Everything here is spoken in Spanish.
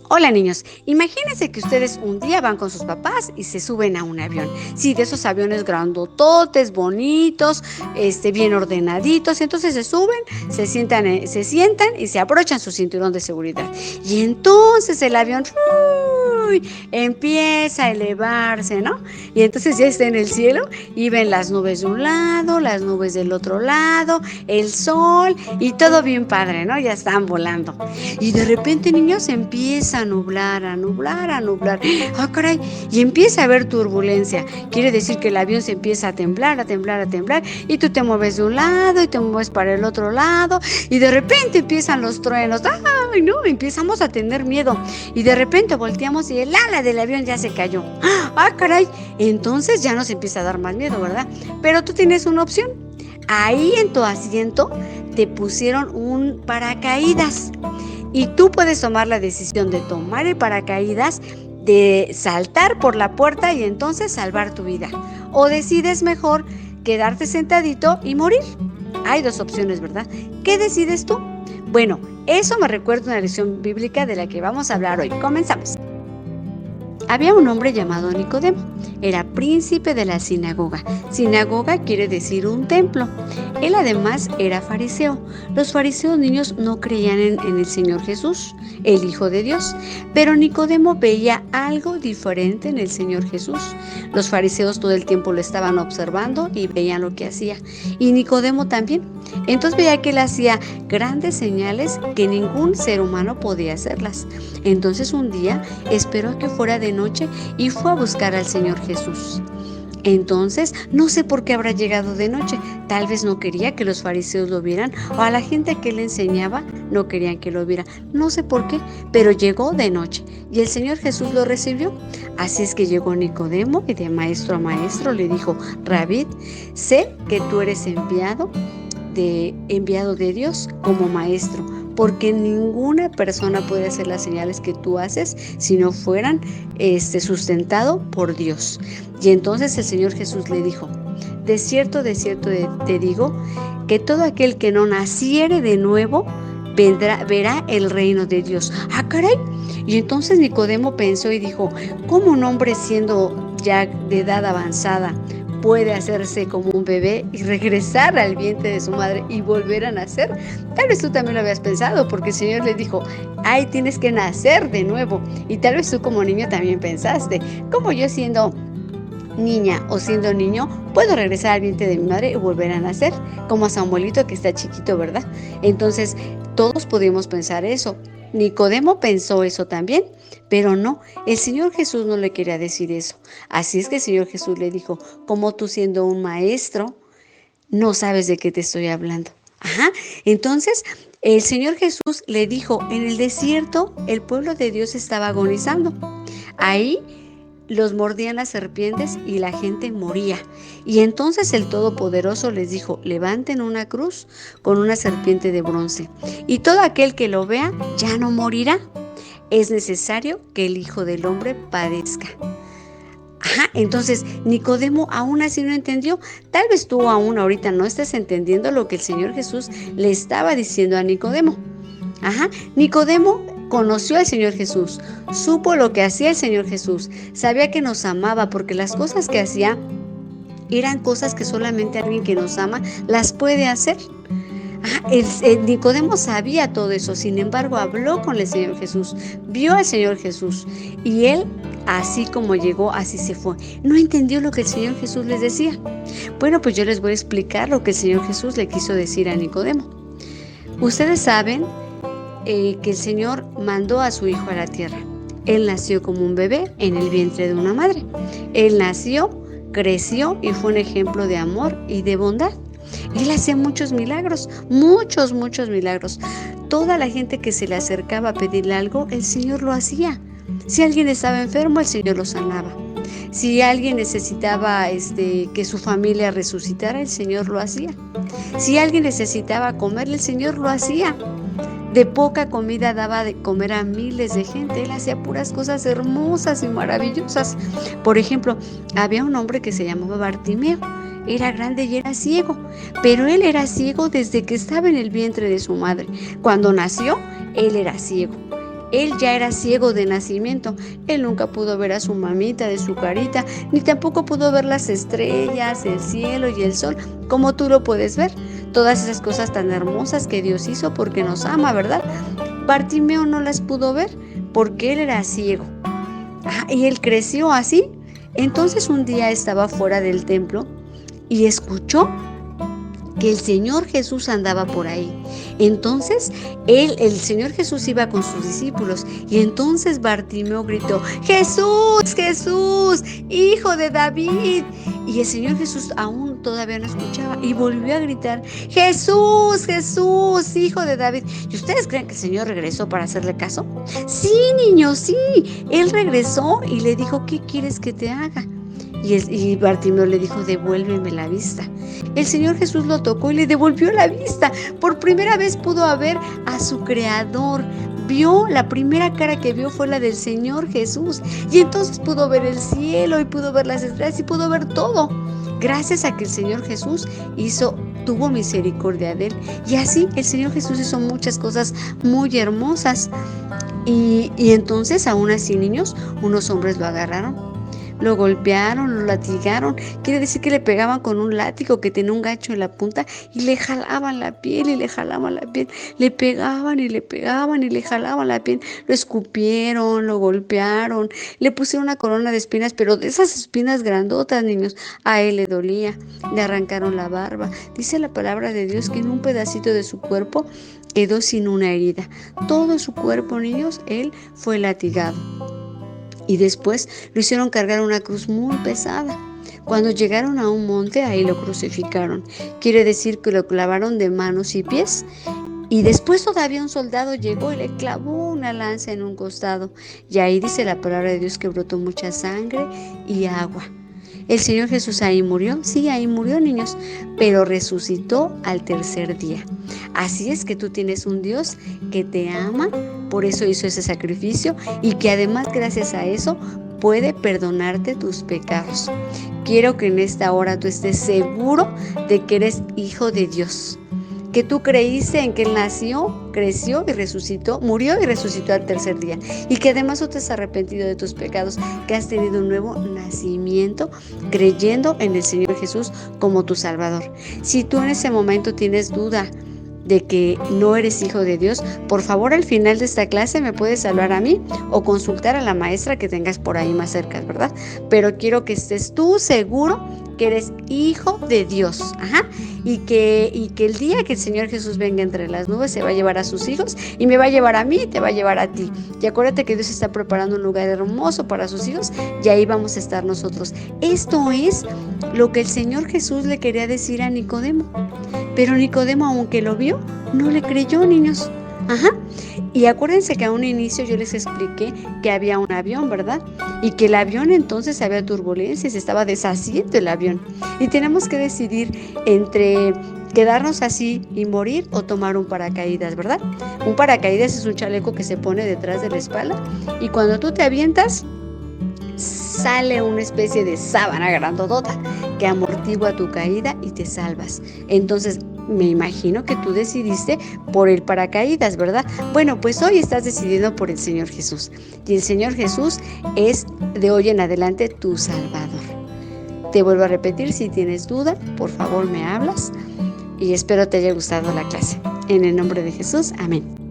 Hola niños, imagínense que ustedes un día van con sus papás y se suben a un avión. Sí, de esos aviones grandototes, bonitos, bien ordenaditos. Entonces se suben, se sientan y se abrochan su cinturón de seguridad. Y entonces el avión ¡uy! Empieza a elevarse, ¿no? Y entonces ya está en el cielo y ven las nubes de un lado, las nubes del otro lado, el sol y todo bien padre, ¿no? Ya están volando. Y de repente, niños, empieza a nublar, a nublar, a nublar. ¡Ah, caray! Y empieza a haber turbulencia. Quiere decir que el avión se empieza a temblar, a temblar, a temblar. Y tú te mueves de un lado y te mueves para el otro lado. Y de repente empiezan los truenos. ¡Ay, no! Empezamos a tener miedo. Y de repente volteamos y el ala del avión ya se cayó. ¡Ah, caray! Entonces ya nos empieza a dar más miedo, ¿verdad? Pero tú tienes una opción. Ahí en tu asiento te pusieron un paracaídas. Y tú puedes tomar la decisión de tomar el paracaídas, de saltar por la puerta y entonces salvar tu vida. O decides mejor quedarte sentadito y morir. Hay dos opciones, ¿verdad? ¿Qué decides tú? Bueno, eso me recuerda una lección bíblica de la que vamos a hablar hoy. Comenzamos. Había un hombre llamado Nicodemo. Era príncipe de la sinagoga. Sinagoga quiere decir un templo. Él además era fariseo. Los fariseos, niños, no creían en el Señor Jesús, el Hijo de Dios. Pero Nicodemo veía algo diferente en el Señor Jesús. Los fariseos todo el tiempo lo estaban observando y veían lo que hacía. Y Nicodemo también. Entonces veía que él hacía grandes señales que ningún ser humano podía hacerlas. Entonces un día esperó a que fuera de noche y fue a buscar al Señor Jesús. Entonces, no sé por qué habrá llegado de noche. Tal vez no quería que los fariseos lo vieran, o a la gente que le enseñaba no querían que lo viera. No sé por qué, pero llegó de noche y el Señor Jesús lo recibió. Así es que llegó Nicodemo y de maestro a maestro le dijo: Rabí, sé que tú eres enviado de Dios como maestro, porque ninguna persona puede hacer las señales que tú haces si no fueran sustentado por Dios. Y entonces el Señor Jesús le dijo: de cierto te digo, que todo aquel que no naciere de nuevo verá el reino de Dios. ¡Ah, caray! Y entonces Nicodemo pensó y dijo: ¿cómo un hombre siendo ya de edad avanzada puede hacerse como un bebé y regresar al vientre de su madre y volver a nacer? Tal vez tú también lo habías pensado, porque el Señor le dijo: ay, tienes que nacer de nuevo. Y tal vez tú como niño también pensaste: ¿cómo yo siendo niña o siendo niño puedo regresar al vientre de mi madre y volver a nacer? Como a Samuelito, que está chiquito, ¿verdad? Entonces todos pudimos pensar eso. Nicodemo pensó eso también, pero no, el Señor Jesús no le quería decir eso. Así es que el Señor Jesús le dijo: como tú siendo un maestro no sabes de qué te estoy hablando. Ajá. Entonces el Señor Jesús le dijo: en el desierto el pueblo de Dios estaba agonizando. Ahí los mordían las serpientes y la gente moría. Y entonces el Todopoderoso les dijo: levanten una cruz con una serpiente de bronce, y todo aquel que lo vea ya no morirá. Es necesario que el Hijo del Hombre padezca. Ajá, entonces Nicodemo aún así no entendió. Tal vez tú aún ahorita no estás entendiendo lo que el Señor Jesús le estaba diciendo a Nicodemo. Ajá, Nicodemo conoció al Señor Jesús, supo lo que hacía el Señor Jesús, sabía que nos amaba, porque las cosas que hacía eran cosas que solamente alguien que nos ama las puede hacer. Nicodemo sabía todo eso, sin embargo habló con el Señor Jesús, vio al Señor Jesús, y él, así como llegó, así se fue. No entendió lo que el Señor Jesús les decía. Bueno, pues yo les voy a explicar lo que el Señor Jesús le quiso decir a Nicodemo. Ustedes saben que el Señor mandó a su Hijo a la tierra. Él nació como un bebé en el vientre de una madre. Él nació, creció y fue un ejemplo de amor y de bondad. Él hacía muchos milagros, muchos milagros. Toda la gente que se le acercaba a pedirle algo, el Señor lo hacía. Si alguien estaba enfermo, el Señor lo sanaba. Si alguien necesitaba que su familia resucitara, el Señor lo hacía. Si alguien necesitaba comer, el Señor lo hacía. De poca comida daba de comer a miles de gente. Él hacía puras cosas hermosas y maravillosas. Por ejemplo, había un hombre que se llamaba Bartimeo. Era grande y era ciego, pero él era ciego desde que estaba en el vientre de su madre. Cuando nació, él era ciego. Él ya era ciego de nacimiento. Él nunca pudo ver a su mamita de su carita, ni tampoco pudo ver las estrellas, el cielo y el sol, como tú lo puedes ver. Todas esas cosas tan hermosas que Dios hizo porque nos ama, ¿verdad? Bartimeo no las pudo ver porque él era ciego. Y él creció así. Entonces un día estaba fuera del templo y escuchó que el Señor Jesús andaba por ahí. Entonces, el Señor Jesús iba con sus discípulos y entonces Bartimeo gritó: Jesús, Jesús, hijo de David. Y el Señor Jesús aún todavía no escuchaba y volvió a gritar: Jesús, Jesús, hijo de David. ¿Y ustedes creen que el Señor regresó para hacerle caso? Sí, niños, sí. Él regresó y le dijo: ¿qué quieres que te haga? Y Bartimeo le dijo: devuélveme la vista. El Señor Jesús lo tocó y le devolvió la vista. Por primera vez pudo ver a su Creador. La primera cara que vio fue la del Señor Jesús. Y entonces pudo ver el cielo y pudo ver las estrellas y pudo ver todo. Gracias a que el Señor Jesús tuvo misericordia de él. Y así el Señor Jesús hizo muchas cosas muy hermosas. Y entonces, aún así, niños, unos hombres lo agarraron. Lo golpearon, lo latigaron. Quiere decir que le pegaban con un látigo que tenía un gancho en la punta y le jalaban la piel y le jalaban la piel. Le pegaban y le pegaban y le jalaban la piel. Lo escupieron, lo golpearon, le pusieron una corona de espinas, pero de esas espinas grandotas, niños. A él le dolía, le arrancaron la barba. Dice la palabra de Dios que en un pedacito de su cuerpo quedó sin una herida. Todo su cuerpo, niños, él fue latigado. Y después lo hicieron cargar una cruz muy pesada. Cuando llegaron a un monte, ahí lo crucificaron. Quiere decir que lo clavaron de manos y pies. Y después todavía un soldado llegó y le clavó una lanza en un costado. Y ahí dice la palabra de Dios que brotó mucha sangre y agua. ¿El Señor Jesús ahí murió? Sí, ahí murió, niños, pero resucitó al tercer día. Así es que tú tienes un Dios que te ama, por eso hizo ese sacrificio y que además gracias a eso puede perdonarte tus pecados. Quiero que en esta hora tú estés seguro de que eres hijo de Dios, que tú creíste en que Él nació, creció y resucitó, murió y resucitó al tercer día, y que además tú te has arrepentido de tus pecados, que has tenido un nuevo nacimiento creyendo en el Señor Jesús como tu Salvador. Si tú en ese momento tienes duda de que no eres hijo de Dios, por favor al final de esta clase me puedes hablar a mí o consultar a la maestra que tengas por ahí más cerca, ¿verdad? Pero quiero que estés tú seguro que eres hijo de Dios, y que el día que el Señor Jesús venga entre las nubes se va a llevar a sus hijos y me va a llevar a mí y te va a llevar a ti. Y acuérdate que Dios está preparando un lugar hermoso para sus hijos y ahí vamos a estar nosotros. Esto es lo que el Señor Jesús le quería decir a Nicodemo. Pero Nicodemo, aunque lo vio, no le creyó, niños. Y acuérdense que a un inicio yo les expliqué que había un avión, ¿verdad? Y que el avión entonces había turbulencias, se estaba deshaciendo el avión. Y tenemos que decidir entre quedarnos así y morir o tomar un paracaídas, ¿verdad? Un paracaídas es un chaleco que se pone detrás de la espalda y cuando tú te avientas, sale una especie de sábana grandotota que amortigua tu caída y te salvas. Entonces, me imagino que tú decidiste por el paracaídas, ¿verdad? Bueno, pues hoy estás decidiendo por el Señor Jesús. Y el Señor Jesús es de hoy en adelante tu Salvador. Te vuelvo a repetir, si tienes duda, por favor me hablas. Y espero te haya gustado la clase. En el nombre de Jesús, amén.